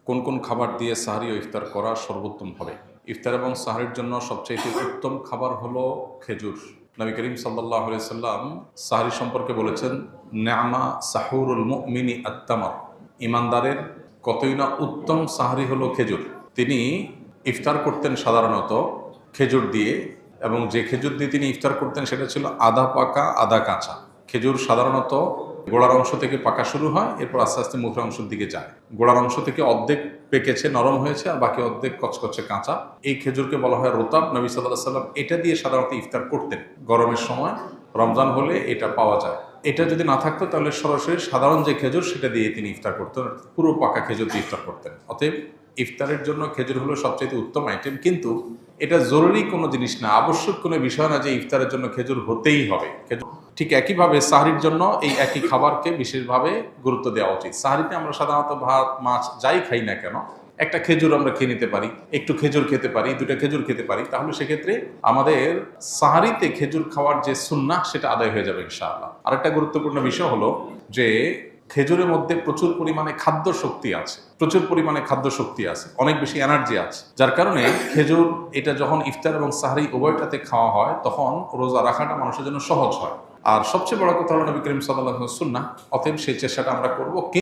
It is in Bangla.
কোন কোন খাবার দিয়ে সাহরি ও ইফতার করা সর্বোত্তম হবে? ইফতার এবং সাহরির জন্য সবচেয়ে উত্তম খাবার হলো খেজুর। নবী করিম সাল্লাল্লাহু আলাইহি সাল্লাম সাহরি সম্পর্কে বলেছেন, নেআমা সাহুরুল মুমিনি আত-তামার। ইমানদারের কতই না উত্তম সাহরি হলো খেজুর। তিনি ইফতার করতেন সাধারণত খেজুর দিয়ে, এবং যে খেজুর দিয়ে তিনি ইফতার করতেন সেটা ছিল আধা পাকা আধা কাঁচা। খেজুর সাধারণত গোড়ার অংশ থেকে পাকা শুরু হয়, এরপর আস্তে আস্তে মুখের অংশের দিকে যায়। গোড়ার অংশ থেকে অর্ধেক পেকেছে, নরম হয়েছে, আর বাকি অর্ধেক কচকচে কাঁচা। এই খেজুরকে বলা হয় রোতাব। নবী সাল্লাল্লাহু আলাইহি সাল্লাম এটা দিয়ে সাধারণত ইফতার করতেন। গরমের সময়, রমজান হলে এটা পাওয়া যায়। এটা যদি না থাকতো তাহলে সরাসরি সাধারণ যে খেজুর সেটা দিয়ে তিনি ইফতার করতেন, পুরো পাকা খেজুর দিয়ে ইফতার করতেন। অতএব ইফতারের জন্য খেজুর হলো সবচেয়ে উত্তম আইটেম, কিন্তু এটা জরুরি কোনো জিনিস না, আবশ্যক কোনো বিষয় না যে ইফতারের জন্য খেজুর হতেই হবে। খেজুর ঠিক একইভাবে সাহরির জন্য এই একই খাবারকে বিশেষভাবে গুরুত্ব দেওয়া উচিত। সাহরিতে আমরা সাধারণত ভাত মাছ যাই খাই না কেন, একটা খেজুর আমরা খেয়ে নিতে পারি, একটু খেজুর খেতে পারি, দুটা খেজুর খেতে পারি, তাহলে সেক্ষেত্রে আমাদের সাহরিতে খেজুর খাওয়ার যে সুন্নাহ সেটা আদায় হয়ে যাবে ইনশাআল্লাহ। আরেকটা গুরুত্বপূর্ণ বিষয় হলো যে খেজুরের মধ্যে প্রচুর পরিমাণে খাদ্য শক্তি আছে, অনেক বেশি এনার্জি আছে, যার কারণে খেজুর এটা যখন ইফতার এবং সাহরি উভয়টাতে খাওয়া হয় তখন রোজা রাখাটা মানুষের জন্য সহজ হয়। আর সবচেয়ে বড় কথা হলো নবী করিম সাল্লাল্লাহু আলাইহি ওয়াসাল্লাম সুন্নাহ, অতএব সেই চেষ্টাটা আমরা করব।